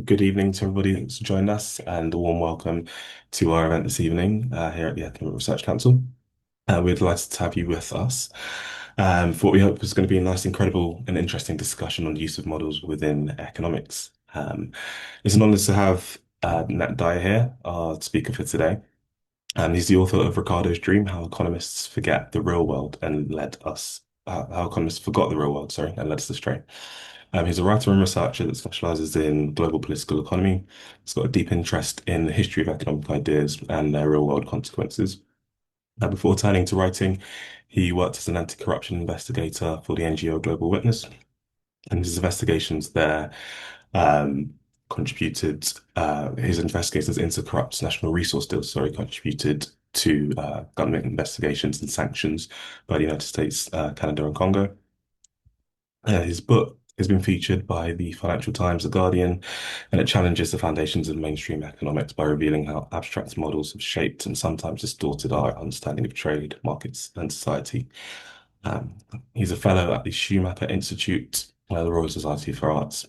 Good evening to everybody that's joined us, and a warm welcome to our event this evening here at the Economic Research Council. We're delighted to have you with us for what we hope is going to be a nice, incredible, and interesting discussion on the use of models within economics. It's an honour to have Nat Dyer here, our speaker for today. He's the author of Ricardo's Dream: How Economists Forget the Real World and Led Us, How Economists Forgot the Real World, sorry, and Led Us Astray. He's a writer and researcher that specializes in global political economy. He's got a deep interest in the history of economic ideas and their real-world consequences. Before turning to writing, he worked as an anti-corruption investigator for the NGO Global Witness, and his investigations there um, contributed, his investigations into corrupt national resource deals, sorry, contributed to government investigations and sanctions by the United States, Canada, and Congo. His book has been featured by the Financial Times, The Guardian, and it challenges the foundations of mainstream economics by revealing how abstract models have shaped and sometimes distorted our understanding of trade, markets, and society. Um, he's a fellow at the Schumacher Institute, the Royal Society for Arts,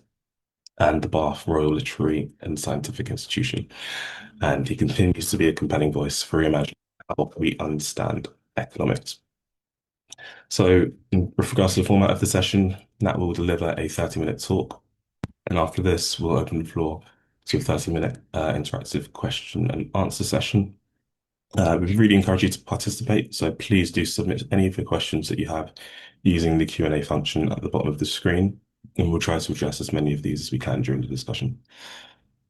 and the Bath Royal Literary and Scientific Institution. And he continues to be a compelling voice for reimagining how we understand economics. With regards to the format of the session, Nat will deliver a 30-minute talk, and after this, we'll open the floor to a 30-minute interactive question and answer session. We really encourage you to participate, so please do submit any of the questions that you have using the Q&A function at the bottom of the screen, and we'll try to address as many of these as we can during the discussion.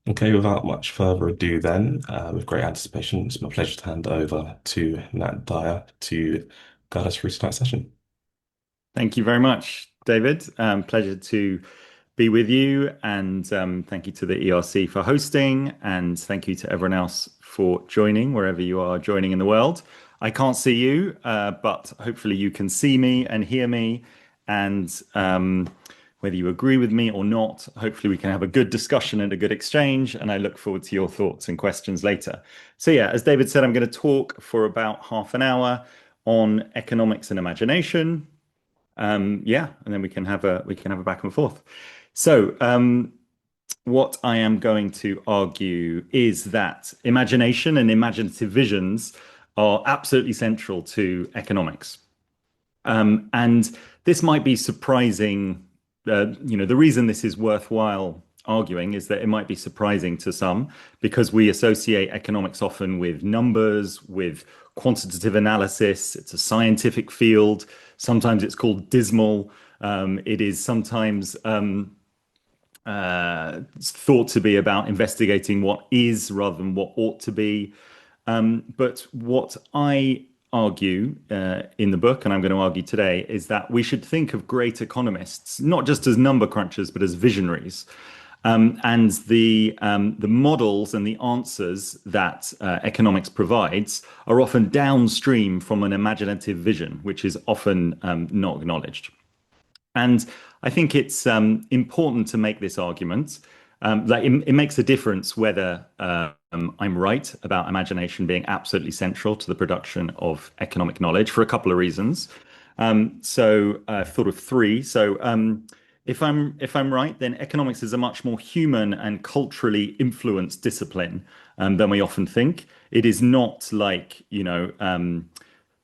Okay, without much further ado then, with great anticipation, it's my pleasure to hand over to Nat Dyer to guide us through tonight's session. Thank you very much, David. Pleasure to be with you. And thank you to the ERC for hosting. And thank you to everyone else for joining, wherever you are joining in the world. I can't see you, but hopefully you can see me and hear me. And whether you agree with me or not, hopefully we can have a good discussion and a good exchange. And I look forward to your thoughts and questions later. So, yeah, as David said, I'm going to talk for about half an hour on economics and imagination. Yeah, and then we can have a back and forth. So, what I am going to argue is that imagination and imaginative visions are absolutely central to economics. And this might be surprising. The reason this is worthwhile arguing is that it might be surprising to some because we associate economics often with numbers, with quantitative analysis. It's a scientific field. Sometimes it's called dismal. It is sometimes thought to be about investigating what is rather than what ought to be. But what I argue in the book, and I'm going to argue today, is that we should think of great economists not just as number crunchers, but as visionaries. And the models and the answers that economics provides are often downstream from an imaginative vision, which is often not acknowledged. And I think it's important to make this argument. It makes a difference whether I'm right about imagination being absolutely central to the production of economic knowledge for a couple of reasons. So I've thought of three. So if I'm right, then economics is a much more human and culturally influenced discipline than we often think. It is not like,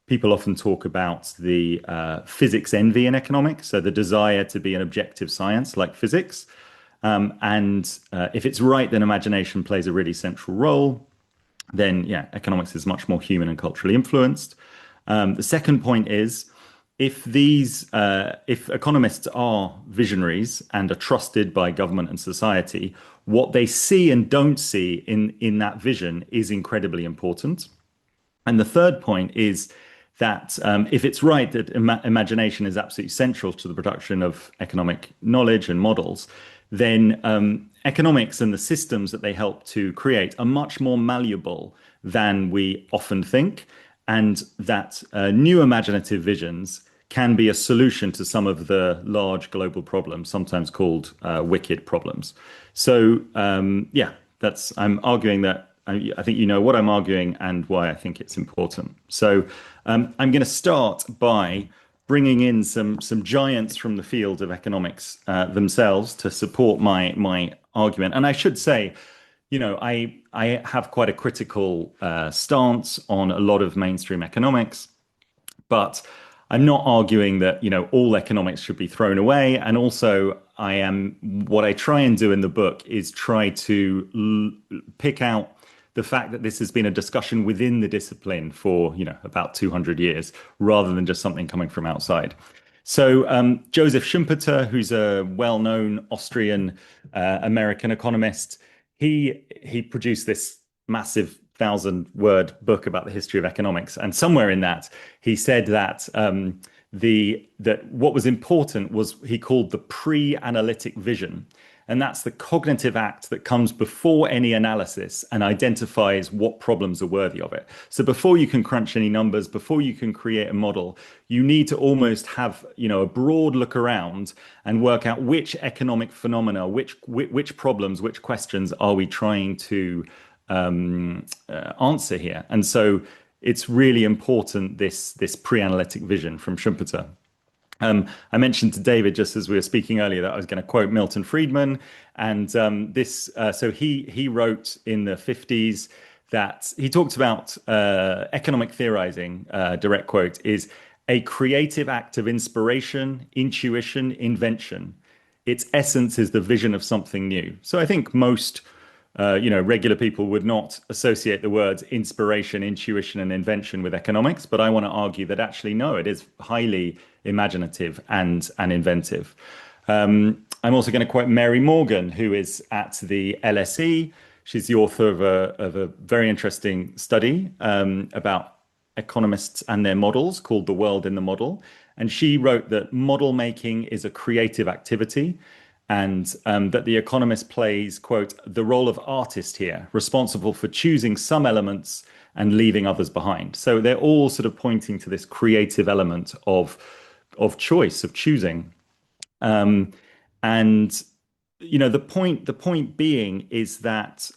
people often talk about the physics envy in economics, so the desire to be an objective science like physics. And if it's right, then imagination plays a really central role. Then, yeah, economics is much more human and culturally influenced. The second point is if economists are visionaries and are trusted by government and society, what they see and don't see in that vision is incredibly important. And the third point is that if it's right that imagination is absolutely central to the production of economic knowledge and models, then economics and the systems that they help to create are much more malleable than we often think, and that new imaginative visions can be a solution to some of the large global problems, sometimes called wicked problems. So, yeah, I'm arguing that. I think you know what I'm arguing and why I think it's important. So I'm going to start by bringing in some giants from the field of economics themselves to support my argument. And I should say, I have quite a critical stance on a lot of mainstream economics, but I'm not arguing that, all economics should be thrown away. And also, what I try and do in the book is try to pick out the fact that this has been a discussion within the discipline for, about 200 years, rather than just something coming from outside. So Joseph Schumpeter, who's a well-known Austrian American economist, he produced this massive 1,000-word book about the history of economics, and somewhere in that he said that that what was important was he called the pre-analytic vision, and that's the cognitive act that comes before any analysis and identifies what problems are worthy of it. So before you can crunch any numbers, before you can create a model, you need to almost have, a broad look around and work out which economic phenomena, which problems, which questions are we trying to answer here. And so it's really important, this pre-analytic vision from Schumpeter. I mentioned to David, just as we were speaking earlier, that I was going to quote Milton Friedman, and so he wrote in the 50s that he talked about economic theorizing. Direct quote is a creative act of inspiration, intuition, invention. Its essence is the vision of something new. So I think most regular people would not associate the words inspiration, intuition, and invention with economics, but I want to argue that actually, no, it is highly imaginative and inventive. I'm also going to quote Mary Morgan, who is at the LSE. She's the author of a very interesting study about economists and their models called The World in the Model. And she wrote that model making is a creative activity, and that the economist plays, quote, the role of artist here, responsible for choosing some elements and leaving others behind. So they're all sort of pointing to this creative element of choice, of choosing. And the point being is that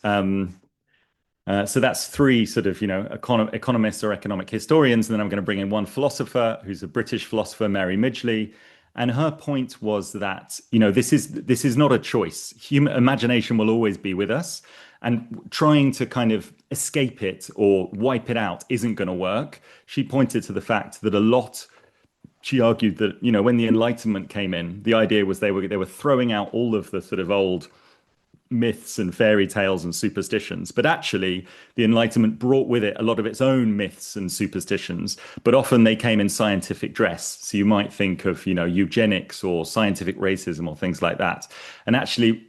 so that's three sort of economists or economic historians, and then I'm going to bring in one philosopher who's a British philosopher, Mary Midgley. And her point was that, this is not a choice. Human imagination will always be with us, and trying to kind of escape it or wipe it out isn't going to work. She pointed to the fact that she argued that, when the Enlightenment came in, the idea was they were throwing out all of the sort of old myths and fairy tales and superstitions. But actually, the Enlightenment brought with it a lot of its own myths and superstitions, but often they came in scientific dress. So you might think of, eugenics or scientific racism or things like that. And actually,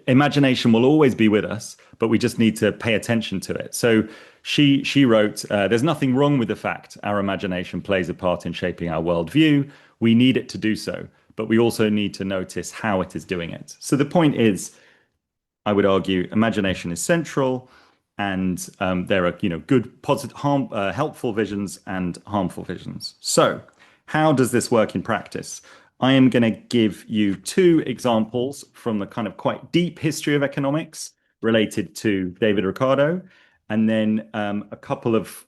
imagination will always be with us, but we just need to pay attention to it. So she wrote, there's nothing wrong with the fact our imagination plays a part in shaping our worldview. We need it to do so, but we also need to notice how it is doing it. So the point is, I would argue imagination is central, and there are, good, positive, helpful visions and harmful visions. So how does this work in practice? I am going to give you two examples from the kind of quite deep history of economics related to David Ricardo, and then a couple of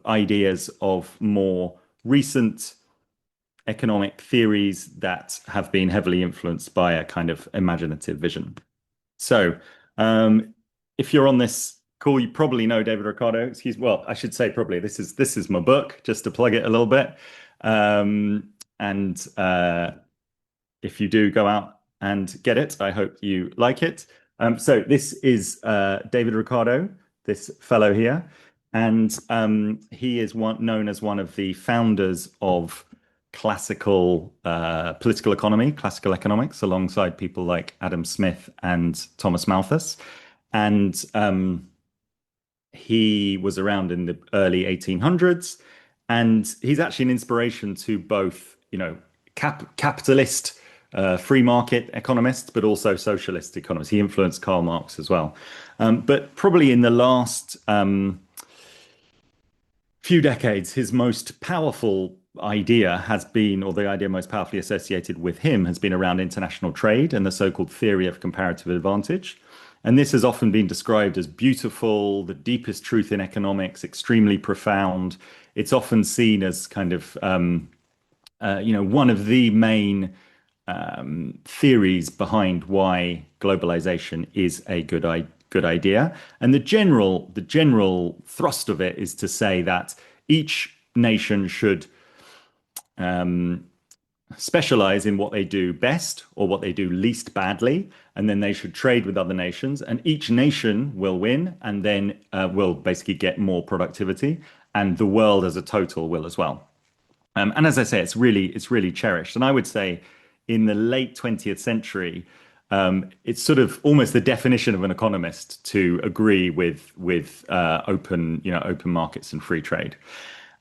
ideas of more recent economic theories that have been heavily influenced by a kind of imaginative vision. So, if you're on this call, you probably know David Ricardo. Well, I should say probably this is my book, just to plug it a little bit. And if you do, go out and get it. I hope you like it. So this is David Ricardo, this fellow here, and he is known as one of the founders of classical political economy, classical economics, alongside people like Adam Smith and Thomas Malthus. And he was around in the early 1800s, and he's actually an inspiration to both, capitalist free market economists, but also socialist economists. He influenced Karl Marx as well. But probably in the last few decades, his most powerful idea has been, or the idea most powerfully associated with him, has been around international trade and the so-called theory of comparative advantage. And this has often been described as beautiful, the deepest truth in economics, extremely profound. It's often seen as kind of one of the main theories behind why globalization is a good idea. And the general thrust of it is to say that each nation should specialize in what they do best or what they do least badly, and then they should trade with other nations, and each nation will win, and then will basically get more productivity, and the world as a total will as well. And as I say, it's really cherished. And I would say in the late 20th century, it's sort of almost the definition of an economist to agree with open markets and free trade.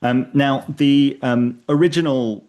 Now, the original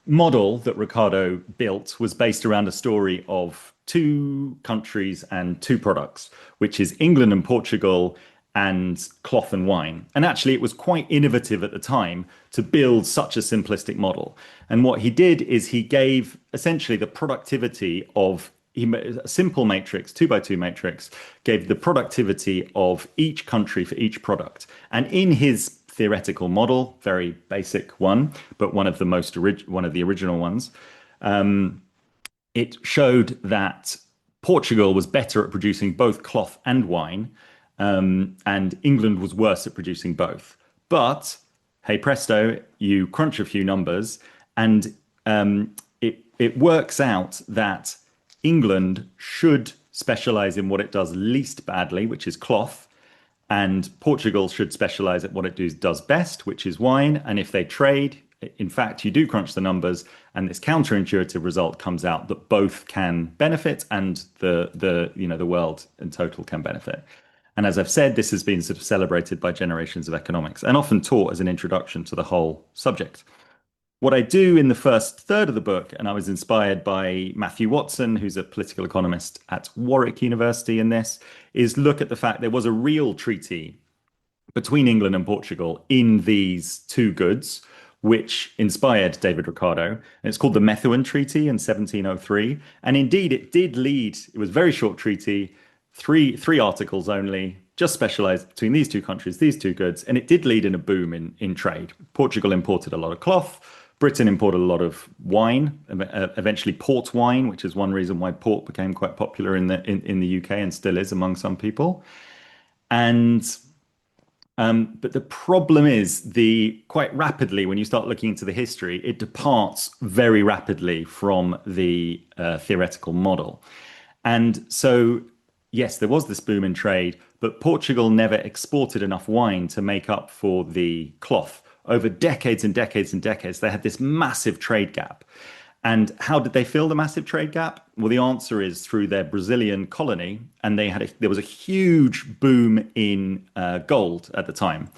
model that Ricardo built was based around a story of two countries and two products, which is England and Portugal and cloth and wine. And actually, it was quite innovative at the time to build such a simplistic model. And what he did is he gave essentially the productivity of a simple matrix, two by two matrix, gave the productivity of each country for each product. And in his theoretical model, very basic one, but one of the original ones, it showed that Portugal was better at producing both cloth and wine, and England was worse at producing both. But hey presto, you crunch a few numbers, and it works out that England should specialize in what it does least badly, which is cloth, and Portugal should specialize at what it does best, which is wine. And if they trade, in fact, you do crunch the numbers, and this counterintuitive result comes out that both can benefit, and the world in total can benefit. And as I've said, this has been sort of celebrated by generations of economics and often taught as an introduction to the whole subject. What I do in the first third of the book, and I was inspired by Matthew Watson, who's a political economist at Warwick University in this, is look at the fact there was a real treaty between England and Portugal in these two goods, which inspired David Ricardo. And it's called the Methuen Treaty in 1703. And indeed, it did lead, it was a very short treaty, three articles only, just specialized between these two countries, these two goods. And it did lead in a boom in trade. Portugal imported a lot of cloth. Britain imported a lot of wine, eventually port wine, which is one reason why port became quite popular in the UK and still is among some people. And but the problem is quite rapidly, when you start looking into the history, it departs very rapidly from the theoretical model. And so, yes, there was this boom in trade, but Portugal never exported enough wine to make up for the cloth. Over decades and decades and decades, they had this massive trade gap. And how did they fill the massive trade gap? Well, the answer is through their Brazilian colony, and there was a huge boom in gold at the time.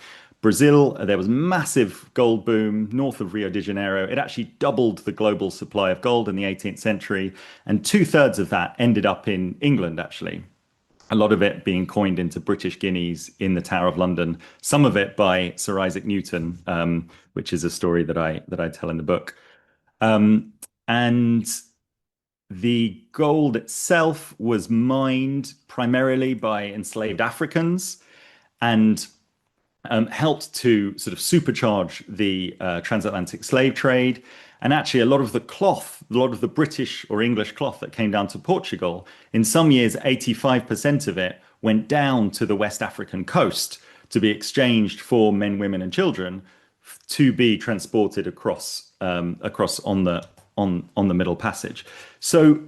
Brazil, there was massive gold boom north of Rio de Janeiro. It actually doubled the global supply of gold in the 18th century, and two-thirds of that ended up in England, actually. A lot of it being coined into British guineas in the Tower of London. Some of it by Sir Isaac Newton, which is a story that I tell in the book. And the gold itself was mined primarily by enslaved Africans, and helped to sort of supercharge the transatlantic slave trade. And actually, a lot of the British or English cloth that came down to Portugal, in some years, 85% of it went down to the West African coast to be exchanged for men, women, and children to be transported across on the Middle Passage. So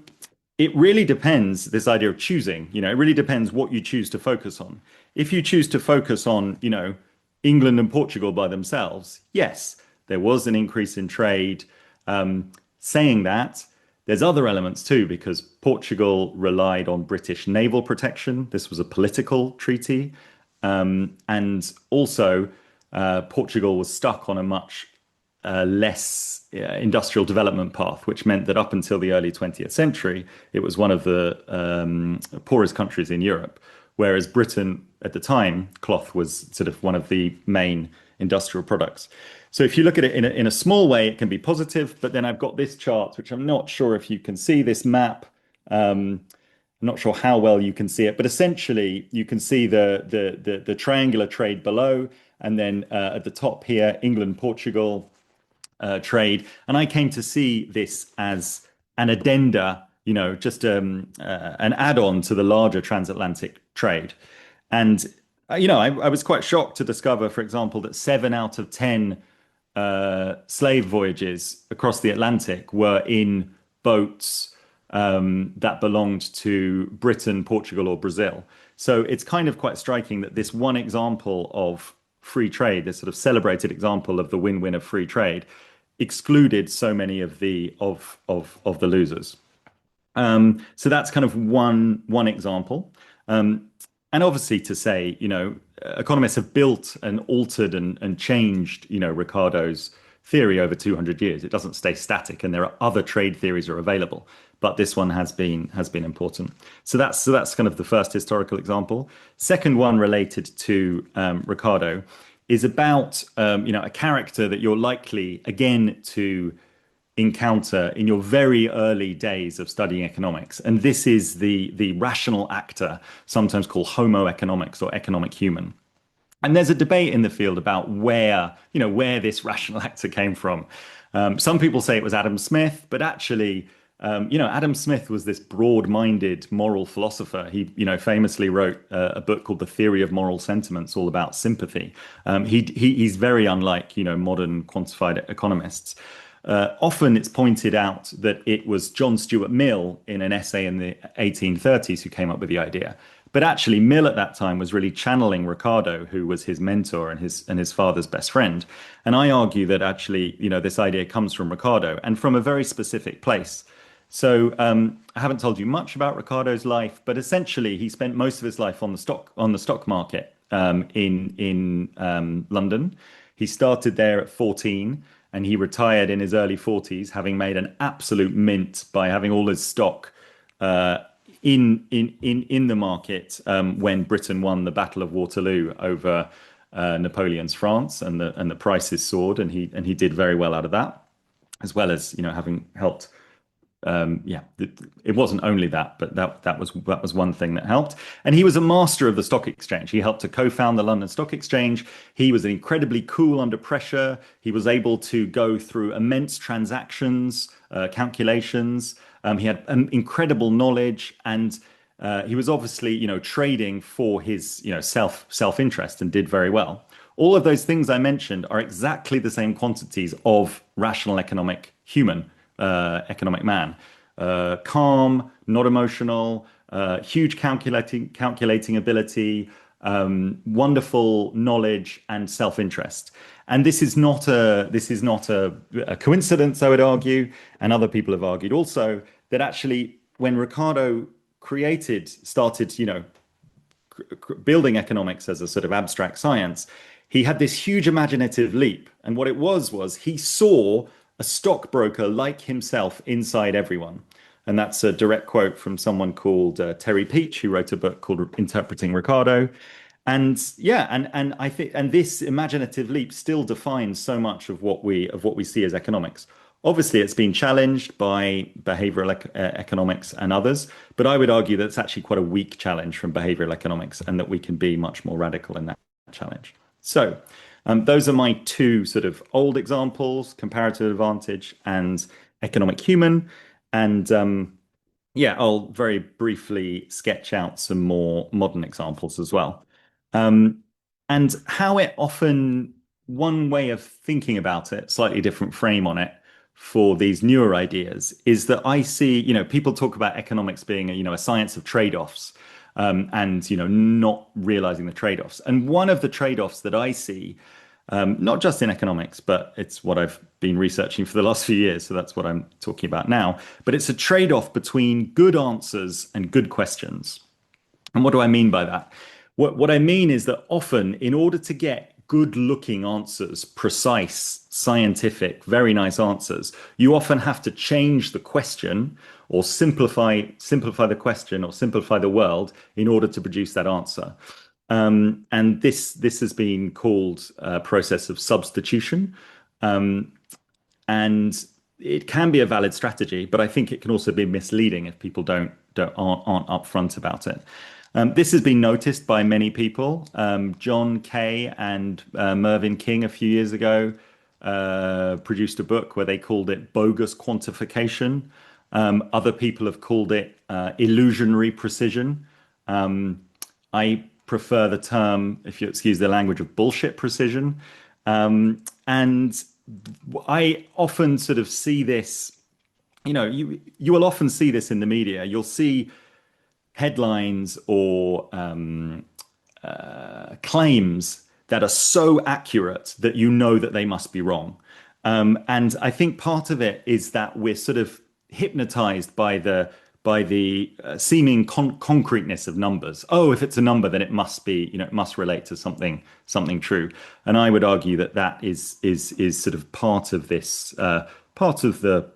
it really depends, this idea of choosing, it really depends what you choose to focus on. If you choose to focus on, England and Portugal by themselves, yes, there was an increase in trade. Saying that, there's other elements too, because Portugal relied on British naval protection. This was a political treaty. And also, Portugal was stuck on a much less industrial development path, which meant that up until the early 20th century, it was one of the poorest countries in Europe. Whereas Britain, at the time, cloth was sort of one of the main industrial products. So if you look at it in a small way, it can be positive. But then I've got this chart, which I'm not sure if you can see this map. I'm not sure how well you can see it, but essentially you can see the triangular trade below, and then at the top here, England, Portugal, trade. And I came to see this as an addenda, just an add-on to the larger transatlantic trade. And I was quite shocked to discover, for example, that 7 out of 10 slave voyages across the Atlantic were in boats that belonged to Britain, Portugal, or Brazil. So it's kind of quite striking that this one example of free trade, this sort of celebrated example of the win-win of free trade, excluded so many of the losers. So that's kind of one example. And obviously to say, economists have built and altered and changed, Ricardo's theory over 200 years. It doesn't stay static, and there are other trade theories are available, but this one has been important. So that's kind of the first historical example. Second one related to Ricardo is about a character that you're likely again to encounter in your very early days of studying economics. And this is the rational actor, sometimes called Homo economics or economic human. And there's a debate in the field about where this rational actor came from. Some people say it was Adam Smith, but actually, Adam Smith was this broad-minded moral philosopher. He, famously wrote a book called The Theory of Moral Sentiments, all about sympathy. He's very unlike, modern quantified economists. Often it's pointed out that it was John Stuart Mill in an essay in the 1830s who came up with the idea. But actually, Mill at that time was really channeling Ricardo, who was his mentor and his father's best friend. And I argue that actually, this idea comes from Ricardo and from a very specific place. So I haven't told you much about Ricardo's life, but essentially, he spent most of his life on the stock market in London. He started there at 14. And he retired in his early 40s, having made an absolute mint by having all his stock in the market when Britain won the Battle of Waterloo over Napoleon's France, and the prices soared, and he did very well out of that, as well as having helped. It wasn't only that, but that was one thing that helped. And he was a master of the stock exchange. He helped to co-found the London Stock Exchange. He was incredibly cool under pressure. He was able to go through immense transactions, calculations. He had incredible knowledge, and he was obviously, trading for his, self-interest, and did very well. All of those things I mentioned are exactly the same quantities of rational economic human. Economic man, calm, not emotional, huge calculating ability, wonderful knowledge and self-interest. And this is not a coincidence, I would argue, and other people have argued also that actually when Ricardo started, building economics as a sort of abstract science, he had this huge imaginative leap. And what it was he saw a stockbroker like himself inside everyone. And that's a direct quote from someone called Terry Peach, who wrote a book called Interpreting Ricardo. And yeah, and I think this imaginative leap still defines so much of what we see as economics. Obviously, it's been challenged by behavioral economics and others, but I would argue that it's actually quite a weak challenge from behavioral economics, and that we can be much more radical in that challenge. So those are my two sort of old examples, comparative advantage and economic human. And I'll very briefly sketch out some more modern examples as well. And how it often, one way of thinking about it, slightly different frame on it for these newer ideas, is that I see, people talk about economics being a science of trade-offs. And not realizing the trade-offs. And one of the trade-offs that I see, not just in economics, but it's what I've been researching for the last few years, so that's what I'm talking about now. But it's a trade-off between good answers and good questions. And what do I mean by that? What I mean is that often, in order to get good-looking answers, precise, scientific, very nice answers, you often have to change the question or simplify the question or simplify the world in order to produce that answer. And this has been called a process of substitution. And it can be a valid strategy, but I think it can also be misleading if people aren't upfront about it. This has been noticed by many people. John Kay and Mervyn King a few years ago produced a book where they called it bogus quantification. Other people have called it illusionary precision. Um, I prefer the term, if you excuse the language, of bullshit precision. And I often sort of see this, you will often see this in the media. You'll see headlines or claims that are so accurate that you know that they must be wrong. And I think part of it is that we're sort of hypnotized by the seeming concreteness of numbers. Oh, if it's a number, then it must be, it must relate to something true. And I would argue that that is sort of part of this, part of the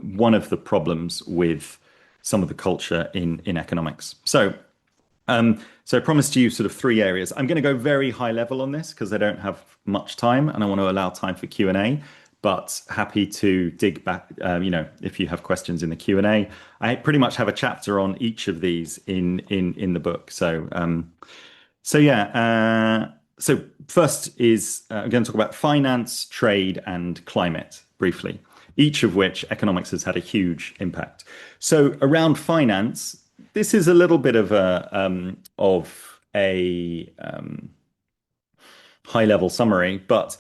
one of the problems with some of the culture in economics. So I promised you sort of three areas. I'm going to go very high level on this because I don't have much time and I want to allow time for Q&A, but happy to dig back, if you have questions in the Q&A. I pretty much have a chapter on each of these in the book. So first is I'm going to talk about finance, trade, and climate briefly, each of which economics has had a huge impact. So around finance, this is a little bit of a high level summary, but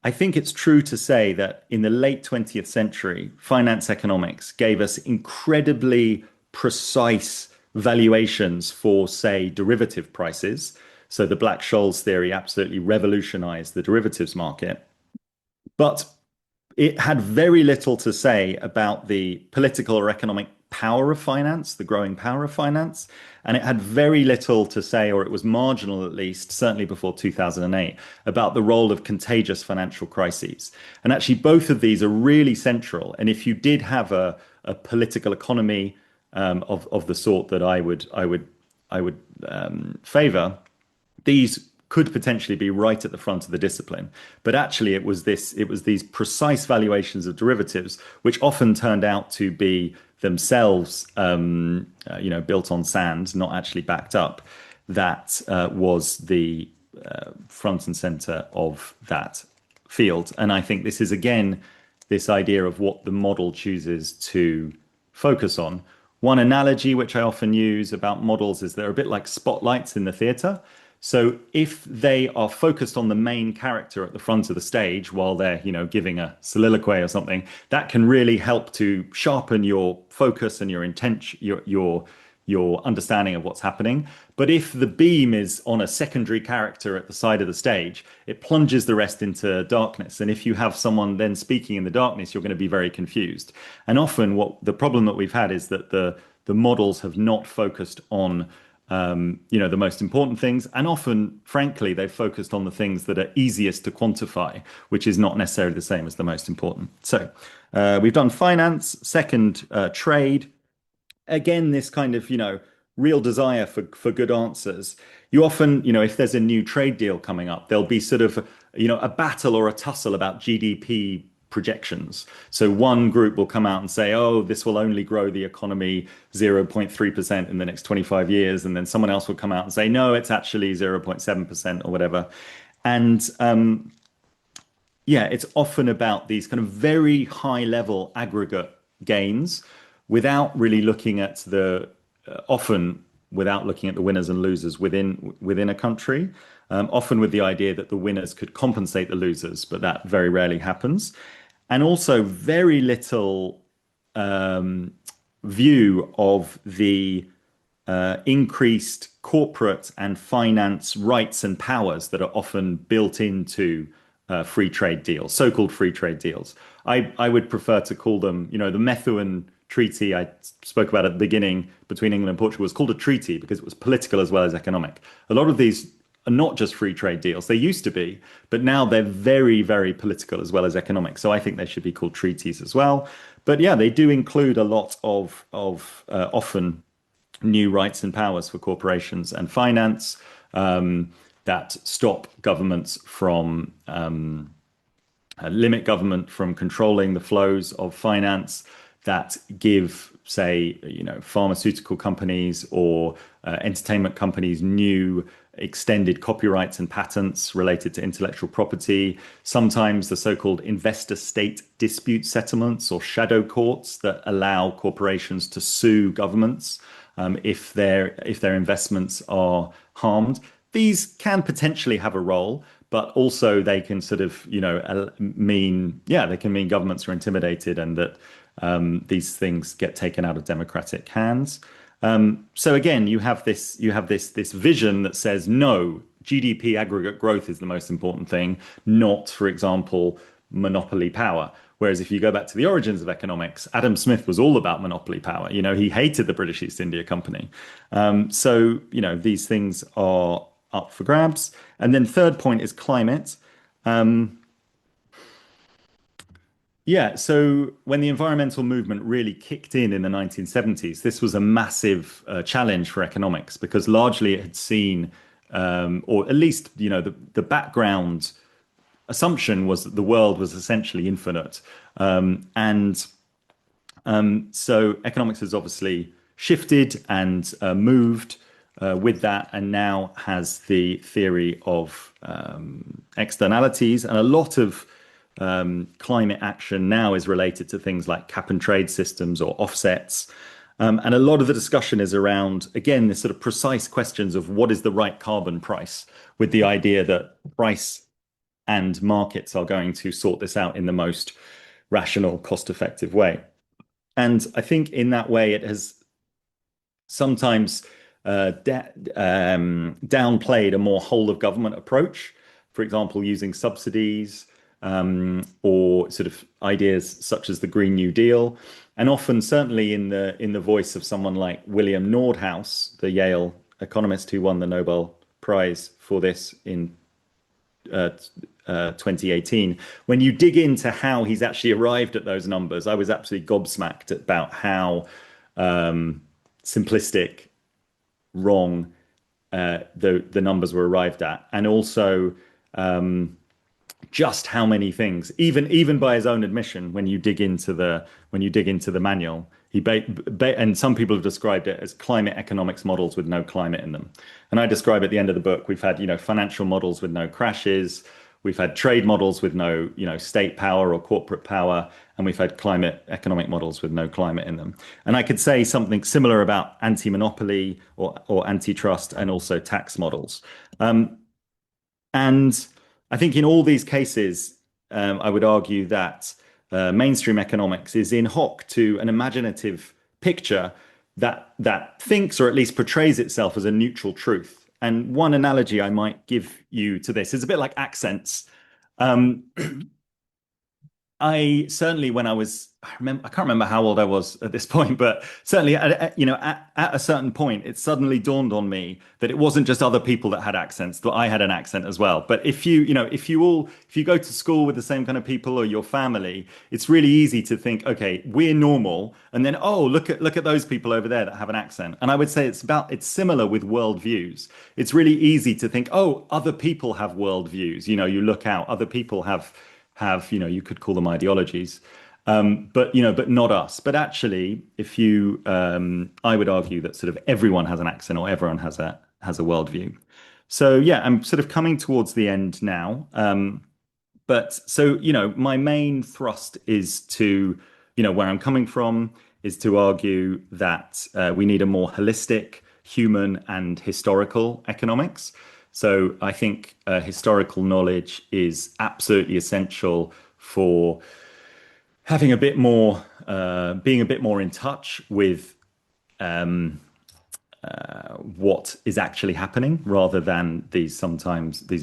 I think it's true to say that in the late 20th century, finance economics gave us incredibly precise valuations for, say, derivative prices. So the Black-Scholes theory absolutely revolutionized the derivatives market. But it had very little to say about the political or economic power of finance, the growing power of finance. And it had very little to say, or it was marginal at least, certainly before 2008, about the role of contagious financial crises. And actually, both of these are really central. And if you did have a political economy of the sort that I would favor, these could potentially be right at the front of the discipline. But actually it was these precise valuations of derivatives, which often turned out to be themselves, built on sand, not actually backed up. That was the front and center of that field. And I think this is, again, this idea of what the model chooses to focus on. One analogy which I often use about models is they're a bit like spotlights in the theater. So if they are focused on the main character at the front of the stage while they're, giving a soliloquy or something, that can really help to sharpen your focus and your intention, your understanding of what's happening. But if the beam is on a secondary character at the side of the stage, it plunges the rest into darkness. And if you have someone then speaking in the darkness, you're going to be very confused. And often what the problem that we've had is that the models have not focused on the most important things. And often, frankly, they've focused on the things that are easiest to quantify, which is not necessarily the same as the most important. So we've done finance, second, trade. Again, this kind of, real desire for good answers. You often, if there's a new trade deal coming up, there'll be sort of, a battle or a tussle about GDP projections. So one group will come out and say, oh, this will only grow the economy 0.3% in the next 25 years. And then someone else will come out and say, no, it's actually 0.7% or whatever. And it's often about these kind of very high level aggregate gains without really looking at often without looking at the winners and losers within a country. Often with the idea that the winners could compensate the losers, but that very rarely happens. And also very little view of the increased corporate and finance rights and powers that are often built into free trade deals, so-called free trade deals. I would prefer to call them, the Methuen Treaty I spoke about at the beginning between England and Portugal was called a treaty because it was political as well as economic. A lot of these are not just free trade deals. They used to be, but now they're very, very political as well as economic. So I think they should be called treaties as well. But yeah, they do include a lot of often new rights and powers for corporations and finance that stop governments from limit government from controlling the flows of finance, that give, say, pharmaceutical companies or entertainment companies new extended copyrights and patents related to intellectual property, sometimes the so-called investor state dispute settlements or shadow courts that allow corporations to sue governments if their investments are harmed. These can potentially have a role, but also they can sort of, mean, yeah, they can mean governments are intimidated and that these things get taken out of democratic hands. So again, you have this vision that says no, GDP aggregate growth is the most important thing, not, for example, monopoly power. Whereas if you go back to the origins of economics, Adam Smith was all about monopoly power. He hated the British East India Company. So these things are up for grabs. And then third point is climate. Yeah, so when the environmental movement really kicked in the 1970s, this was a massive challenge for economics because largely it had seen, or at least, the background assumption was that the world was essentially infinite. And so economics has obviously shifted and moved with that, and now has the theory of externalities. And a lot of climate action now is related to things like cap and trade systems or offsets. And a lot of the discussion is around, again, this sort of precise questions of what is the right carbon price, with the idea that price and markets are going to sort this out in the most rational, cost-effective way. And I think in that way, it has sometimes downplayed a more whole of government approach, for example, using subsidies or sort of ideas such as the Green New Deal. And often, certainly in the voice of someone like William Nordhaus, the Yale economist who won the Nobel Prize for this in 2018. When you dig into how he's actually arrived at those numbers, I was absolutely gobsmacked about how simplistic, wrong the numbers were arrived at, and also just how many things, even by his own admission, when you dig into the manual, and some people have described it as climate economics models with no climate in them. And I describe at the end of the book, we've had, financial models with no crashes, we've had trade models with no, state power or corporate power, and we've had climate economic models with no climate in them. And I could say something similar about anti-monopoly or antitrust and also tax models. And I think in all these cases, I would argue that mainstream economics is in hock to an imaginative picture that thinks, or at least portrays itself as, a neutral truth. And one analogy I might give you to this is a bit like accents. Um, I certainly, when I can't remember how old I was at this point, but certainly, at a certain point, it suddenly dawned on me that it wasn't just other people that had accents; that I had an accent as well. But if you go to school with the same kind of people or your family, it's really easy to think, okay, we're normal, and then, oh, look at those people over there that have an accent. And I would say it's similar with worldviews. It's really easy to think, oh, other people have worldviews. You look out, other people have you could call them ideologies, but not us. But actually, I would argue that sort of everyone has an accent, or everyone has a worldview. So yeah, I'm sort of coming towards the end now. But so, my main thrust is to, where I'm coming from is to argue that we need a more holistic, human and historical economics. So I think historical knowledge is absolutely essential for having a bit more, being a bit more in touch with what is actually happening, rather than these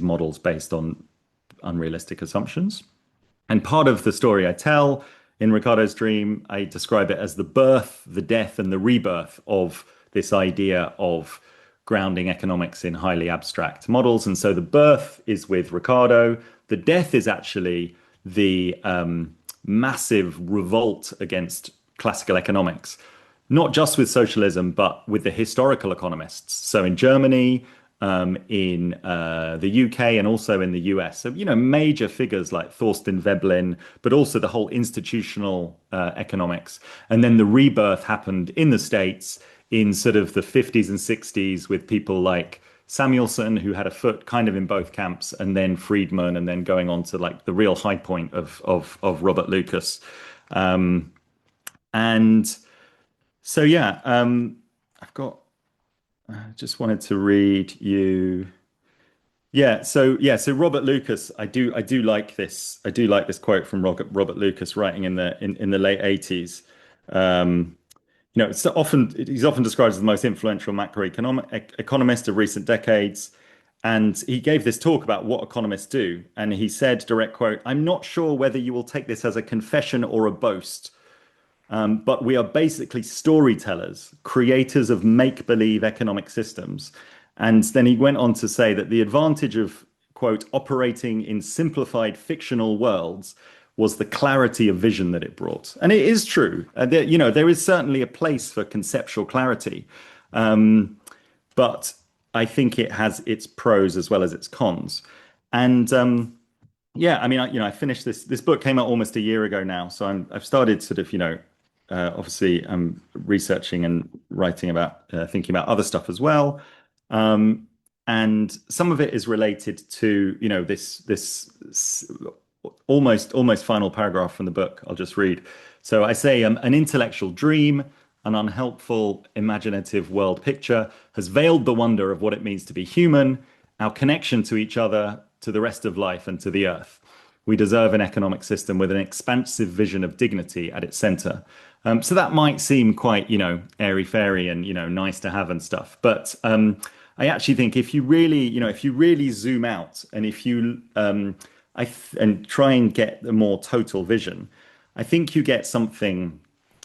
models based on unrealistic assumptions. And part of the story I tell in Ricardo's Dream, I describe it as the birth, the death, and the rebirth of this idea of grounding economics in highly abstract models. And so the birth is with Ricardo. The death is actually the massive revolt against classical economics, not just with socialism, but with the historical economists. So in Germany, in the UK, and also in the US. So, major figures like Thorstein Veblen, but also the whole institutional economics. And then the rebirth happened in the States in sort of the 50s and 60s with people like Samuelson, who had a foot kind of in both camps, and then Friedman, and then going on to like the real high point of Robert Lucas. Um, and so yeah, I've got. I just wanted to read you. So Robert Lucas, I do like this. I do like this quote from Robert Lucas writing in the late 80s. Um, he's often described as the most influential macroeconomic economist of recent decades. And he gave this talk about what economists do. And he said, direct quote, "I'm not sure whether you will take this as a confession or a boast, but we are basically storytellers, creators of make-believe economic systems." And then he went on to say that the advantage of, quote, operating in simplified fictional worlds was the clarity of vision that it brought. And it is true. There is certainly a place for conceptual clarity. Um, but I think it has its pros as well as its cons. And yeah, I mean, I finished this book came out almost a year ago now, so I've started sort of, obviously I'm researching and writing about thinking about other stuff as well. Um, and some of it is related to, this almost final paragraph from the book. I'll just read. So I say, an intellectual dream, an unhelpful imaginative world picture has veiled the wonder of what it means to be human, our connection to each other, to the rest of life, and to the earth. We deserve an economic system with an expansive vision of dignity at its center. So that might seem quite, airy-fairy and, nice to have and stuff. But I actually think if you really zoom out and if you, and try and get a more total vision, I think you get something.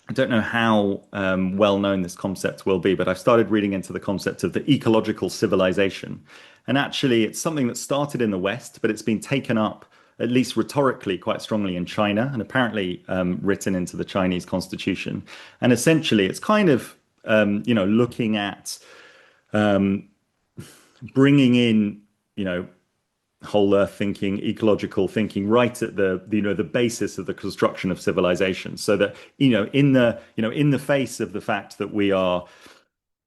I don't know how well known this concept will be, but I've started reading into the concept of the ecological civilization. And actually, it's something that started in the West, but it's been taken up, at least rhetorically, quite strongly in China, and apparently written into the Chinese constitution. And essentially, it's kind of, looking at bringing in, whole earth thinking, ecological thinking, right at the basis of the construction of civilization. So that, in the face of the fact that we are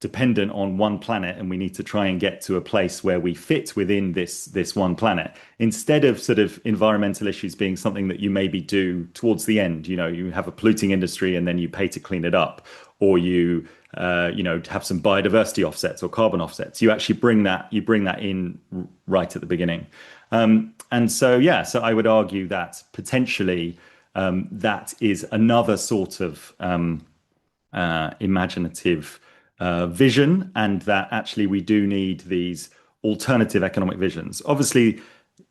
dependent on one planet and we need to try and get to a place where we fit within this one planet, instead of sort of environmental issues being something that you maybe do towards the end. You have a polluting industry and then you pay to clean it up, or you have some biodiversity offsets or carbon offsets. You actually bring that in right at the beginning. And so yeah, so I would argue that potentially that is another sort of imaginative vision, and that actually we do need these alternative economic visions. Obviously,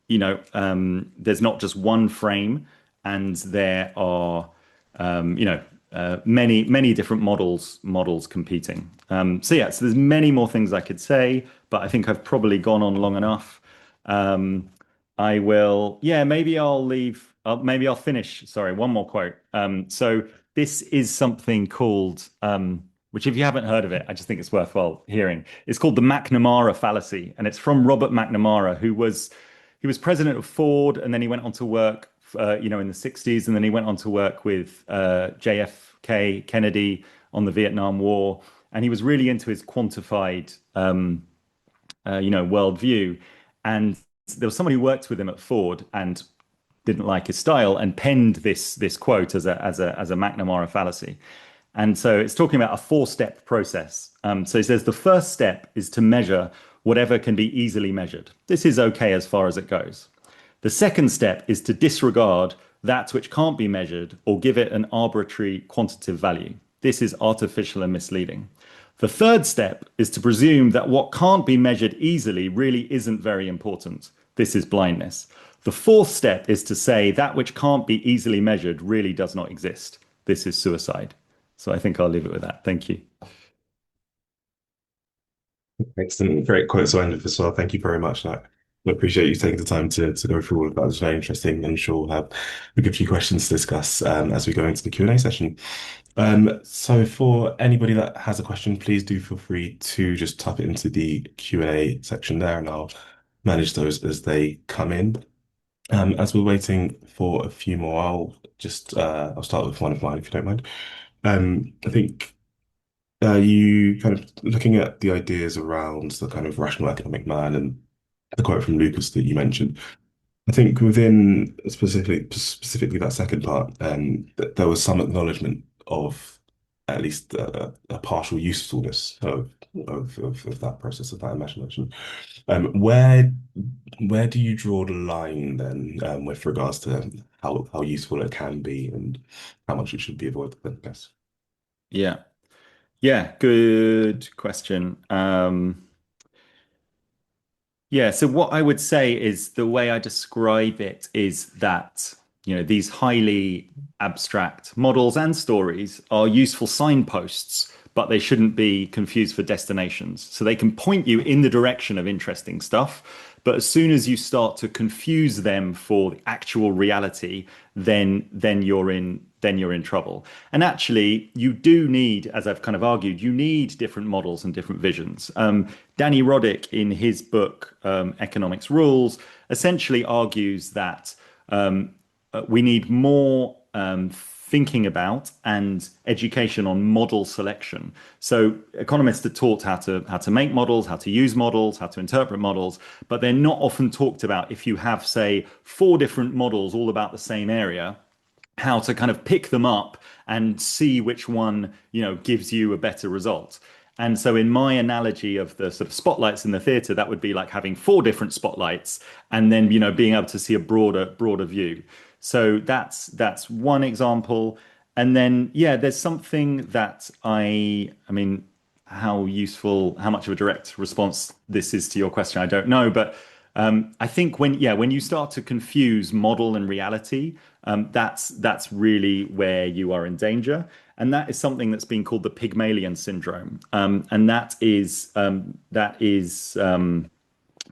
there's not just one frame, and there are, many different models competing. So there's many more things I could say, but I think I've probably gone on long enough. I will, yeah, maybe I'll leave. Maybe I'll finish. Sorry, one more quote. So this is something called, which if you haven't heard of it, I just think it's worthwhile hearing. It's called the McNamara fallacy, and it's from Robert McNamara, he was president of Ford, and then he went on to work, in the 60s, and then he went on to work with JFK Kennedy on the Vietnam War, and he was really into his quantified, worldview. And there was someone who worked with him at Ford and didn't like his style and penned this quote as a McNamara fallacy. And so it's talking about a four-step process. So he says the first step is to measure whatever can be easily measured. This is okay as far as it goes. The second step is to disregard that which can't be measured or give it an arbitrary quantitative value. This is artificial and misleading. The third step is to presume that what can't be measured easily really isn't very important. This is blindness. The fourth step is to say that which can't be easily measured really does not exist. This is suicide. So I think I'll leave it with that. Thank you. Excellent. Great quotes to end with as well. Thank you very much. I appreciate you taking the time to go through all of that. It's very interesting. I'm sure we'll have a good few questions to discuss as we go into the Q&A session. So for anybody that has a question, please do feel free to just type it into the Q&A section there, and I'll manage those as they come in. As we're waiting for a few more, I'll start with one of mine if you don't mind. I think you kind of looking at the ideas around the kind of rational economic man and the quote from Lucas that you mentioned. I think within specifically that second part, th there was some acknowledgement of at least a partial usefulness of that process of that imagination. Um, where where do you draw the line then with regards to how useful it can be and how much it should be avoided, I guess? Yeah. Yeah, good question. Yeah, so what I would say is the way I describe it is that, these highly abstract models and stories are useful signposts, but they shouldn't be confused for destinations. So they can point you in the direction of interesting stuff, but as soon as you start to confuse them for the actual reality, then you're in trouble. And actually, you do need, as I've kind of argued, you need different models and different visions. Danny Roddick, in his book Economics Rules, essentially argues that we need more thinking about and education on model selection. So economists are taught how to make models, how to use models, how to interpret models, but they're not often talked about if you have, say, four different models all about the same area, how to kind of pick them up and see which one, gives you a better result. And so in my analogy of the sort of spotlights in the theater, that would be like having four different spotlights and then, being able to see a broader view. So that's one example. And then, yeah, there's something that I mean, how much of a direct response this is to your question, I don't know. But I think when you start to confuse model and reality, that's really where you are in danger. And that is something that's been called the Pygmalion syndrome. And that is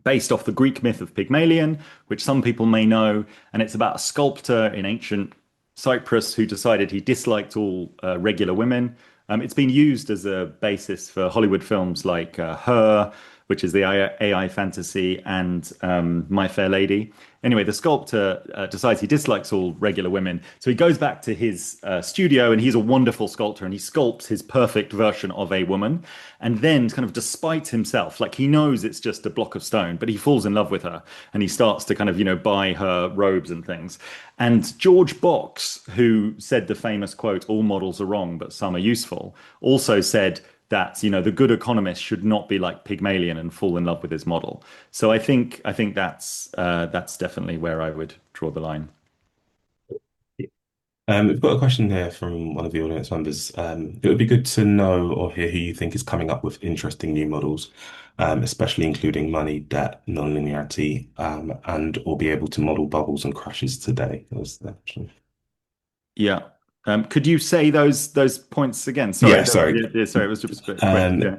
based off the Greek myth of Pygmalion, which some people may know. And it's about a sculptor in ancient Cyprus who decided he disliked all regular women. It's been used as a basis for Hollywood films like Her, which is the AI fantasy, and My Fair Lady. Anyway, the sculptor decides he dislikes all regular women. So he goes back to his studio and he's a wonderful sculptor and he sculpts his perfect version of a woman. And then, kind of despite himself, like he knows it's just a block of stone, but he falls in love with her and he starts to kind of, buy her robes and things. And George Box, who said the famous quote, all models are wrong, but some are useful, also said, that the good economist should not be like Pygmalion and fall in love with his model. So I think that's definitely where I would draw the line. We've got a question here from one of the audience members. It would be good to know or hear who you think is coming up with interesting new models, especially including money, debt, non-linearity, and or be able to model bubbles and crashes today. That was the question. Yeah. Could you say those points again? Sorry, Yeah, sorry. sorry, it was just a bit quick. Um, Yeah.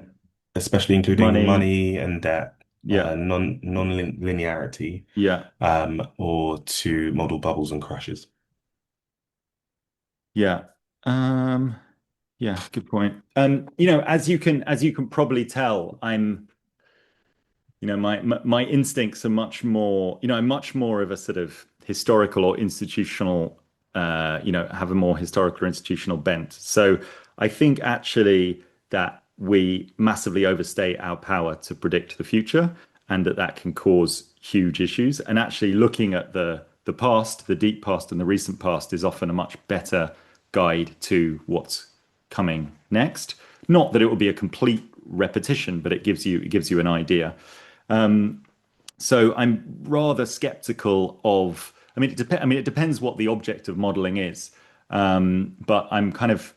especially including Money. money and debt, Yeah. non-linearity, Yeah. or to model bubbles and crashes. Yeah. Um, yeah, good point. As you can probably tell, my instincts are much more, I'm much more of a sort of historical or institutional, have a more historical or institutional bent. So I think actually that we massively overstate our power to predict the future, and that can cause huge issues. And actually looking at the past, the deep past and the recent past is often a much better guide to what's coming next. Not that it will be a complete repetition, but it gives you an idea. So I'm rather skeptical of. I mean, it depends. I mean, it depends what the object of modeling is. But I'm kind of,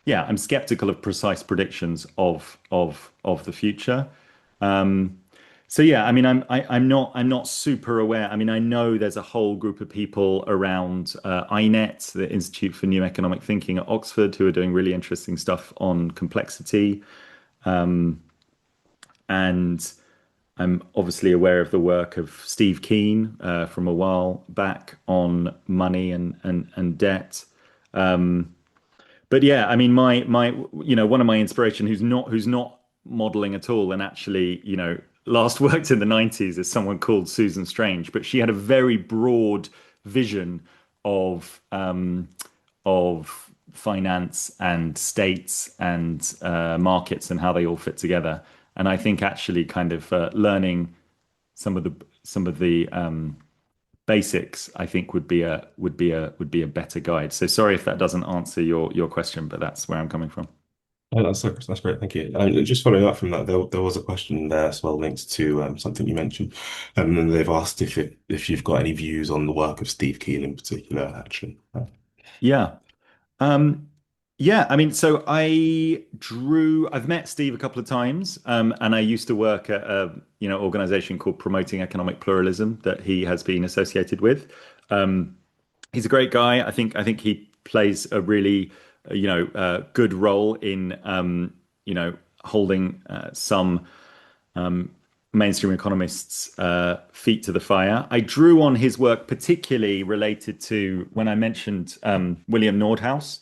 yeah, I'm skeptical of precise predictions of the future. So yeah, I mean, I'm not super aware. I mean, I know there's a whole group of people around INET, the Institute for New Economic Thinking at Oxford, who are doing really interesting stuff on complexity. And I'm obviously aware of the work of Steve Keen from a while back on money and debt. But yeah, I mean, one of my inspiration who's not modeling at all, and actually, last worked in the 90s is someone called Susan Strange, but she had a very broad vision of of finance and states and markets and how they all fit together. And I think actually kind of learning some of the basics, I think would be a better guide. So sorry if that doesn't answer your question, but that's where I'm coming from. Oh, that's great. Thank you. And just following up from that, there was a question there as well linked to something you mentioned, and then they've asked if you've got any views on the work of Steve Keen in particular, actually. Yeah. Um, yeah, I mean, so I've met Steve a couple of times, and I used to work at a, organization called Promoting Economic Pluralism that he has been associated with. Um, he's a great guy. I think he plays a really, good role in, holding some mainstream economists' feet to the fire. I drew on his work particularly related to when I mentioned William Nordhaus.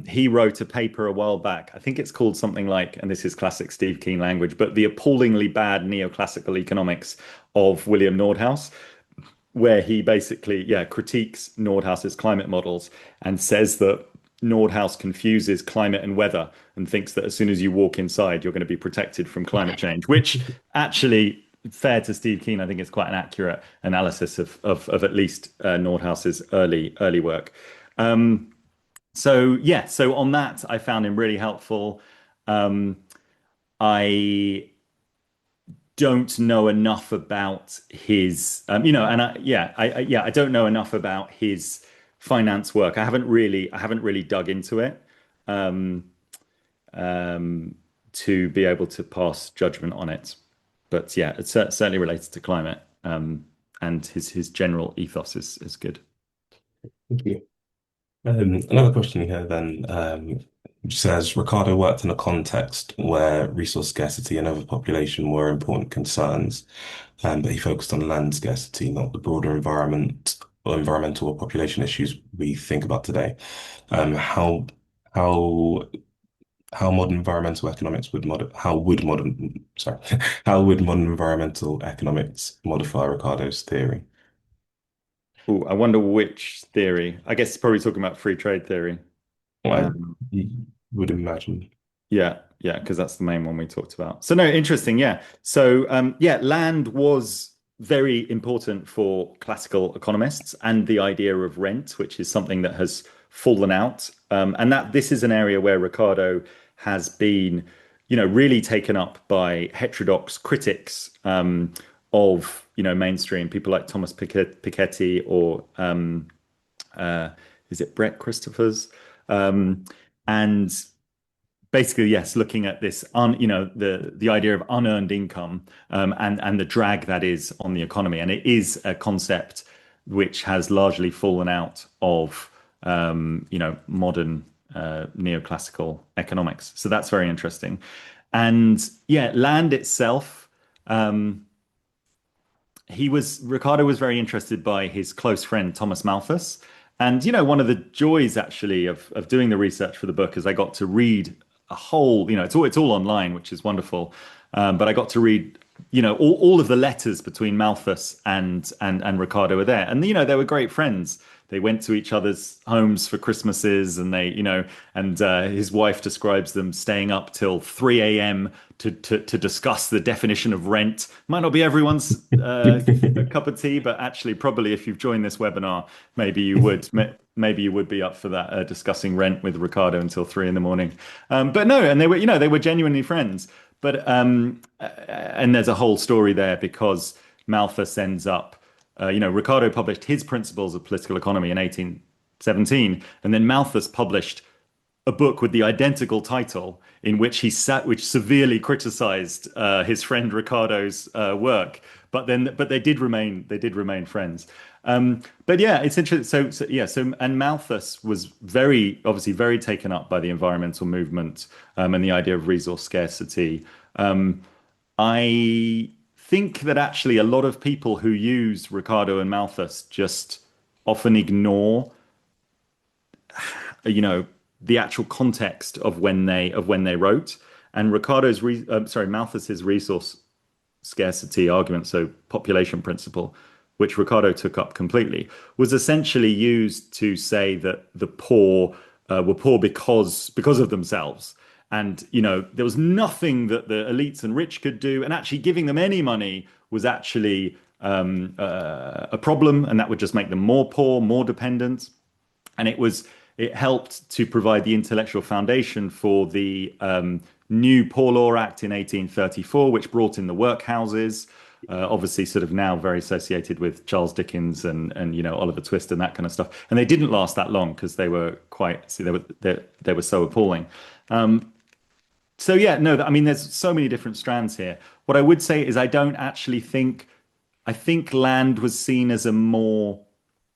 He wrote a paper a while back. I think it's called something like, and this is classic Steve Keen language, but the appallingly bad neoclassical economics of William Nordhaus, where he basically, yeah, critiques Nordhaus's climate models and says that Nordhaus confuses climate and weather and thinks that as soon as you walk inside, you're going to be protected from climate change, which actually, fair to Steve Keen, I think is quite an accurate analysis of at least Nordhaus's early work. So yeah, so on that, I found him really helpful. Um, I don't know enough about his, and I don't know enough about his finance work. I haven't really dug into it um, um, to be able to pass judgment on it. But yeah, it's certainly related to climate, and his general ethos is good. Thank you. Another question here then, which says Ricardo worked in a context where resource scarcity and overpopulation were important concerns, but he focused on land scarcity, not the broader environment or environmental or population issues we think about today. How how how modern environmental economics would mod how would modern sorry how would modern environmental economics modify Ricardo's theory? Ooh, I wonder which theory. I guess it's probably talking about free trade theory. I Um, would imagine. Yeah, yeah, because that's the main one we talked about. So no, interesting. Yeah. So yeah, land was very important for classical economists and the idea of rent, which is something that has fallen out. And that this is an area where Ricardo has been, really taken up by heterodox critics of, mainstream people like Thomas Piketty or uh, is it Brett Christophers? And basically, yes, looking at this the idea of unearned income and the drag that is on the economy, and it is a concept which has largely fallen out of modern neoclassical economics. So that's very interesting. And yeah, land itself. Ricardo was very interested by his close friend Thomas Malthus. And one of the joys actually of doing the research for the book is I got to read a whole, it's all online, which is wonderful. But I got to read, all of the letters between Malthus and Ricardo were there. And they were great friends. They went to each other's homes for Christmases, and his wife describes them staying up till 3 a.m. To discuss the definition of rent. Might not be everyone's a cup of tea, but actually, probably if you've joined this webinar, maybe you would be up for that discussing rent with Ricardo until 3 in the morning. But no, and they were genuinely friends. But and there's a whole story there because Malthus ends up, Ricardo published his Principles of Political Economy in 1817, and then Malthus published a book with the identical title in which severely criticized his friend Ricardo's work. But they did remain friends. But yeah, it's interesting. And Malthus was obviously very taken up by the environmental movement and the idea of resource scarcity. I think that actually a lot of people who use Ricardo and Malthus just often ignore, you know, the actual context of when they wrote. And Malthus's resource scarcity argument, so population principle, which Ricardo took up completely, was essentially used to say that the poor were poor because of themselves. And there was nothing that the elites and rich could do, and actually giving them any money was actually a problem, and that would just make them more poor, more dependent. And it helped to provide the intellectual foundation for the new Poor Law Act in 1834, which brought in the workhouses. Obviously, sort of now very associated with Charles Dickens and Oliver Twist and that kind of stuff. And they didn't last that long because they were quite see they were so appalling. So yeah, no, I mean, there's so many different strands here. What I would say is I think land was seen as a more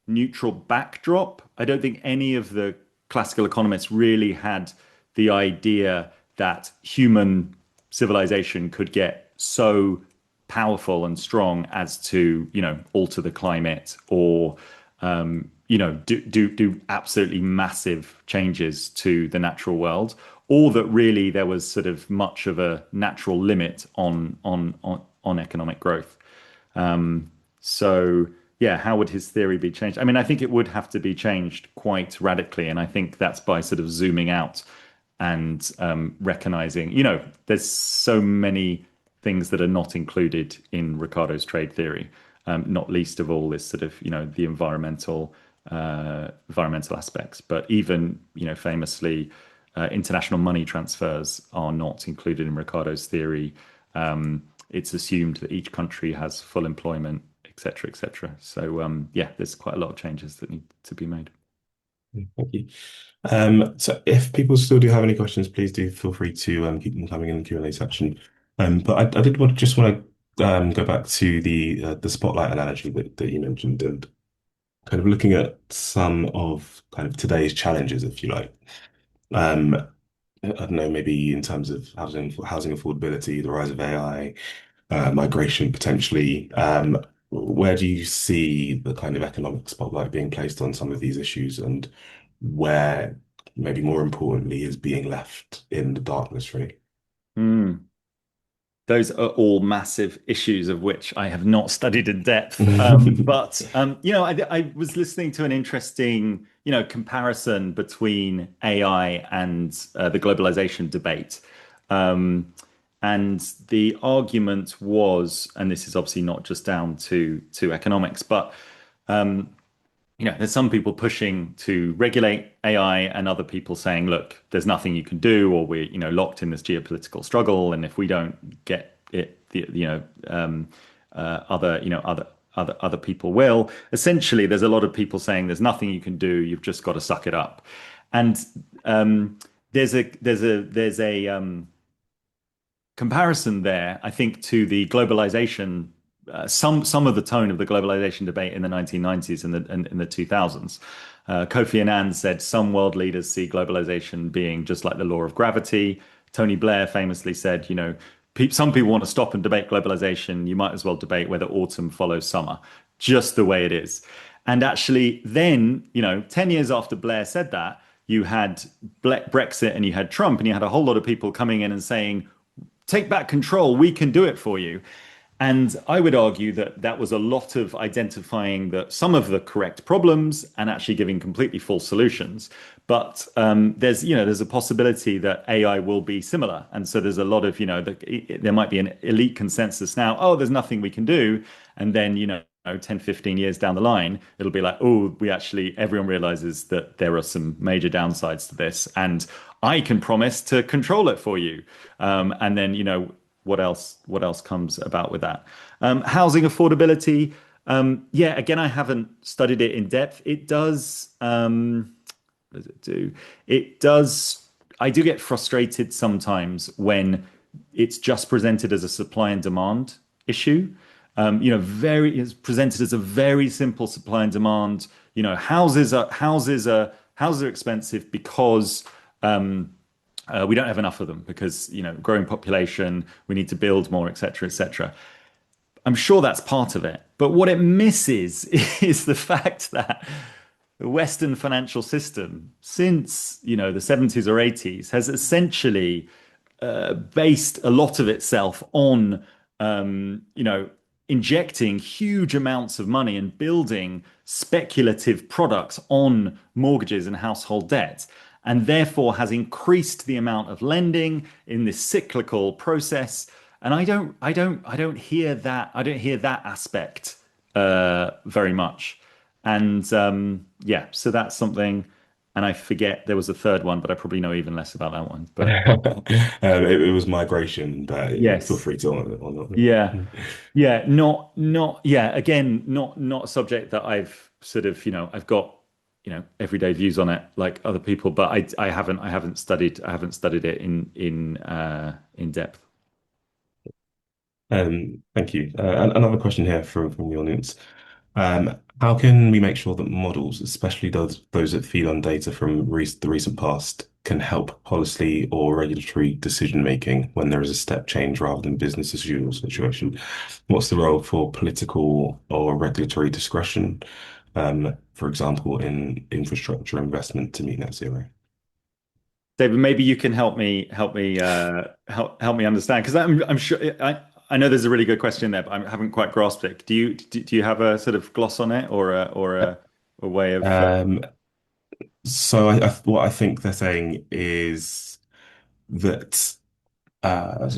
neutral backdrop. I don't think any of the classical economists really had the idea that human civilization could get so powerful and strong as to, alter the climate or, do absolutely massive changes to the natural world, or that really there was sort of much of a natural limit on economic growth. So yeah, how would his theory be changed? I mean, I think it would have to be changed quite radically, and I think that's by sort of zooming out and recognizing, there's so many things that are not included in Ricardo's trade theory, not least of all is sort of, the environmental aspects. But even, famously, international money transfers are not included in Ricardo's theory. It's assumed that each country has full employment, et cetera, et cetera. So yeah, there's quite a lot of changes that need to be made. Thank you. So if people still do have any questions, please do feel free to keep them coming in the Q&A section. But I did want to go back to the spotlight analogy that you mentioned and kind of looking at some of kind of today's challenges, if you like. Um, I don't know, maybe in terms of housing affordability, the rise of AI, migration potentially. Where do you see the kind of economic spotlight being placed on some of these issues, and where, maybe more importantly, is being left in the darkness, really? Hmm. Those are all massive issues of which I have not studied in depth. But I was listening to an interesting, comparison between AI and the globalization debate. Um, and the argument was, and this is obviously not just down to economics, but there's some people pushing to regulate AI and other people saying, look, there's nothing you can do, or we're, locked in this geopolitical struggle. And if we don't get it, other people will. Essentially, there's a lot of people saying there's nothing you can do. You've just got to suck it up. And there's a comparison there, I think, to the globalization, some of the tone of the globalization debate in the 1990s and in the 2000s. Kofi Annan said some world leaders see globalization being just like the law of gravity. Tony Blair famously said, some people want to stop and debate globalization. You might as well debate whether autumn follows summer, just the way it is. And actually, then, 10 years after Blair said that, you had Brexit and you had Trump, and you had a whole lot of people coming in and saying, take back control, we can do it for you. And I would argue that that was a lot of identifying some of the correct problems and actually giving completely false solutions. But there's a possibility that AI will be similar, and so there's a lot of there might be an elite consensus now. Oh, there's nothing we can do, and then 10, 15 years down the line, it'll be like, oh, everyone realizes that there are some major downsides to this, and I can promise to control it for you. And then, what else comes about with that? Housing affordability. Yeah, again, I haven't studied it in depth. It does, what does it do? It does, I do get frustrated sometimes when it's just presented as a supply and demand issue. It's presented as a very simple supply and demand. Houses are expensive because we don't have enough of them because growing population, we need to build more, et cetera, et cetera. I'm sure that's part of it, but what it misses is the fact that the Western financial system, since the 70s or 80s, has essentially based a lot of itself on injecting huge amounts of money and building speculative products on mortgages and household debt. and therefore has increased the amount of lending in this cyclical process. And I don't hear that. I don't hear that aspect very much. And yeah, so that's something. And I forget there was a third one, but I probably know even less about that one. But It was migration, but feel yes, free to on yeah, it. yeah, yeah. Again, not a subject that I've sort of, I've got, everyday views on it like other people, but I haven't studied it in depth. Thank you. Another question here from the audience. How can we make sure that models, especially those that feed on data from the recent past, can help policy or regulatory decision making when there is a step change rather than business as usual situation? What's the role for political or regulatory discretion, for example, in infrastructure investment to meet net zero? David, maybe you can help me understand because I'm sure I know there's a really good question there, but I haven't quite grasped it. Do you have a sort of gloss on it or a way of Um, what I think they're saying is that uh,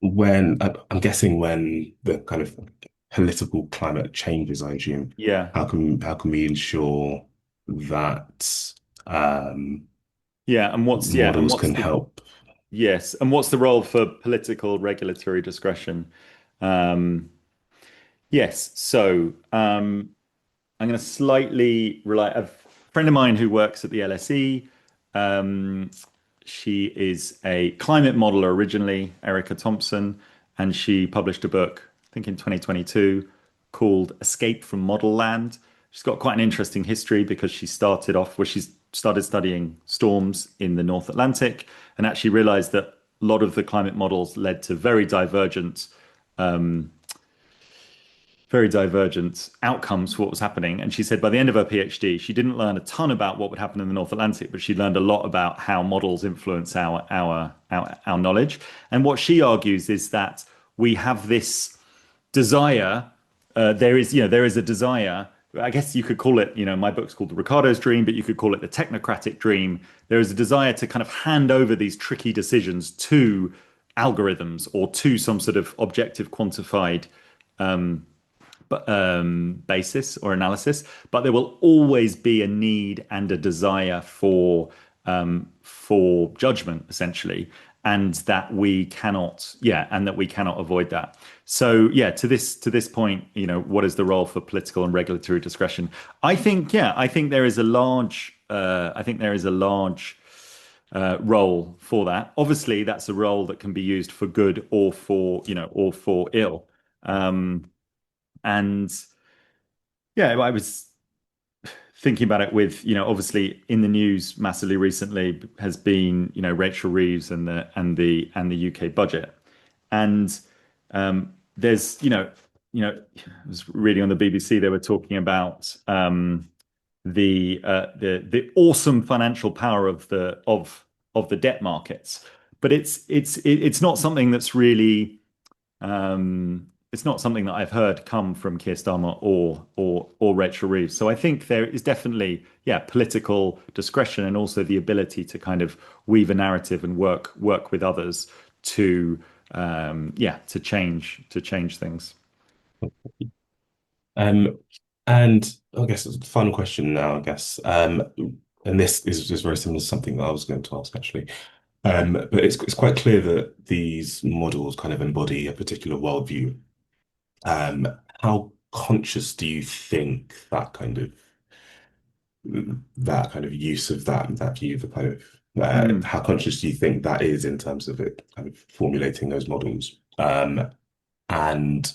when I'm guessing when the kind of political climate changes, I assume, yeah, how can we ensure that yeah, and models what's can the help? yes, and what's the role for political regulatory discretion? Um, yes, so I'm going to slightly rely. A friend of mine who works at the LSE. Um, she is a climate modeler originally, Erica Thompson, and she published a book, I think in 2022, called Escape from Model Land. She's got quite an interesting history because she started off where she started studying storms in the North Atlantic and actually realized that a lot of the climate models led to very divergent outcomes for what was happening. And she said by the end of her PhD, she didn't learn a ton about what would happen in the North Atlantic, but she learned a lot about how models influence our knowledge. And what she argues is that we have this desire. There is a desire. I guess you could call it, my book's called The Ricardo's Dream, but you could call it the technocratic dream. There is a desire to kind of hand over these tricky decisions to algorithms or to some sort of objective quantified basis or analysis, but there will always be a need and a desire for judgment, essentially, and that we cannot, and that we cannot avoid that. So, yeah, to this point, what is the role for political and regulatory discretion? I think there is a large, role for that. Obviously, that's a role that can be used for good or for ill. And yeah, I was thinking about it with, obviously in the news massively recently has been, Rachel Reeves and the UK budget. And there's, I was reading on the BBC, they were talking about the awesome financial power of the debt markets. But it's not something that's really it's not something that I've heard come from Keir Starmer or Rachel Reeves. So I think there is definitely, political discretion and also the ability to kind of weave a narrative and work with others to to change things. Um, and I guess the final question now, I guess, and this is very similar to something that I was going to ask actually. But it's quite clear that these models kind of embody a particular worldview. Um, how conscious do you think that kind of use of that view, the kind of Mm. how conscious do you think that is in terms of it kind of formulating those models? And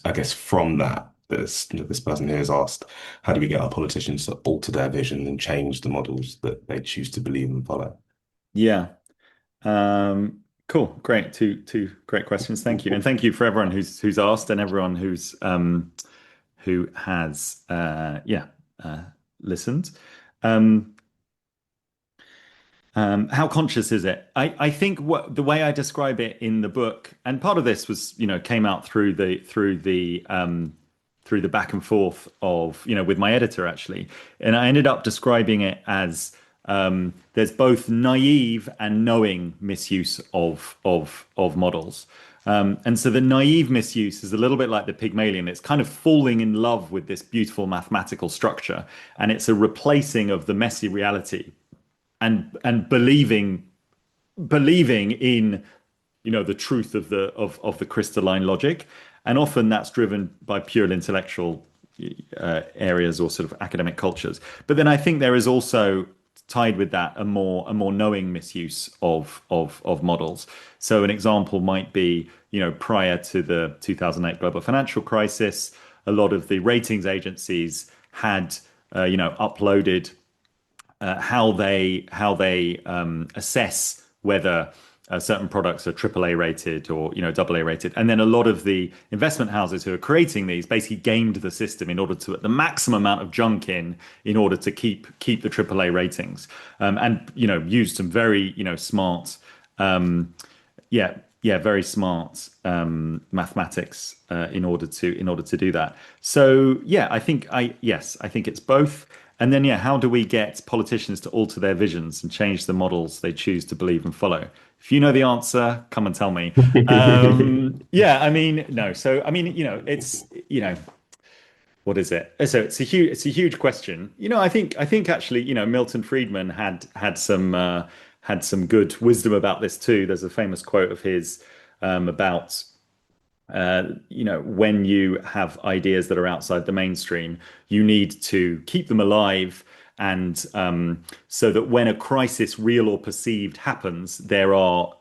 I guess from that, this person here has asked, how do we get our politicians to alter their vision and change the models that they choose to believe and follow? Yeah. Cool. Great. Two great questions. Thank you. And thank you for everyone who's asked and everyone who has listened. Um, how conscious is it? I think what the way I describe it in the book, and part of this was, came out through the back and forth of, with my editor actually. And I ended up describing it as there's both naive and knowing misuse of models. And so the naive misuse is a little bit like the Pygmalion. It's kind of falling in love with this beautiful mathematical structure, and it's a replacing of the messy reality and believing in the truth of the crystalline logic, and often that's driven by pure intellectual areas or sort of academic cultures. But then I think there is also tied with that a more knowing misuse of models. So an example might be, prior to the 2008 global financial crisis, a lot of the ratings agencies had uploaded how they assess whether certain products are AAA rated or AA rated, and then a lot of the investment houses who are creating these basically gamed the system in order to put the maximum amount of junk in order to keep the AAA ratings, and used some very smart very smart mathematics in order to do that. So yeah, I think it's both. And then how do we get politicians to alter their visions and change the models they choose to believe and follow? If you know the answer, come and tell me. Yeah, I mean, no. So I mean, it's what is it? So it's a huge question. I think actually, Milton Friedman had some good wisdom about this too. There's a famous quote of his about when you have ideas that are outside the mainstream, you need to keep them alive. And so that when a crisis, real or perceived, happens, there are,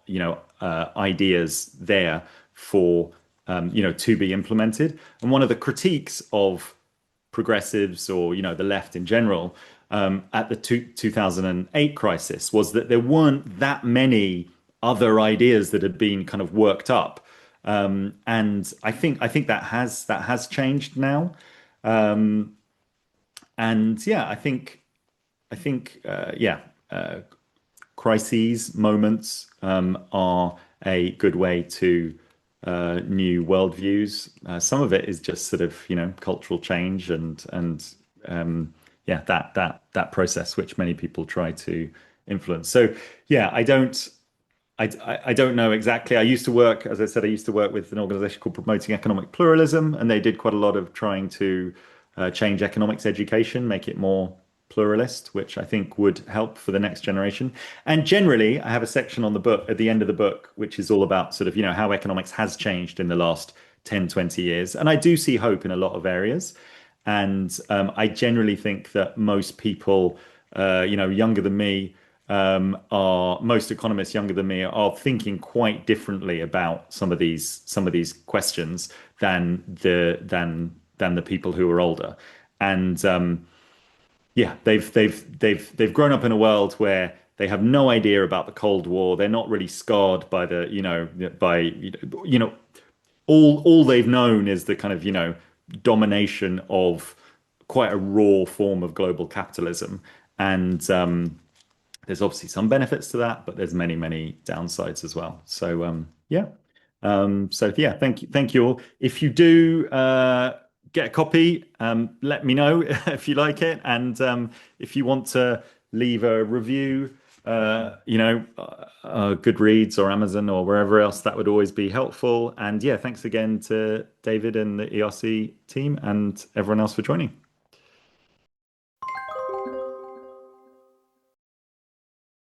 ideas there for, to be implemented. And one of the critiques of progressives or, the left in general, at the 2008 crisis was that there weren't that many other ideas that had been kind of worked up. And I think that has changed now. Um, and yeah, I think crises, moments are a good way to new worldviews. Some of it is just sort of cultural change and yeah, that process which many people try to influence. So yeah, I don't know exactly. I used to work, as I said, I used to work with an organization called Promoting Economic Pluralism, and they did quite a lot of trying to change economics education, make it more pluralist, which I think would help for the next generation. And generally, I have a section on the book at the end of the book, which is all about sort of, how economics has changed in the last 10, 20 years. And I do see hope in a lot of areas. And I generally think that most people, younger than me, are most economists younger than me are thinking quite differently about some of these questions than the people who are older. And yeah, they've grown up in a world where they have no idea about the Cold War. They're not really scarred by the, by all they've known is the kind of, domination of quite a raw form of global capitalism. And there's obviously some benefits to that, but there's many, many downsides as well. So yeah. So yeah, thank you all. If you do get a copy, let me know if you like it, and if you want to leave a review, Goodreads or Amazon or wherever else, that would always be helpful. And yeah, thanks again to David and the ERC team and everyone else for joining.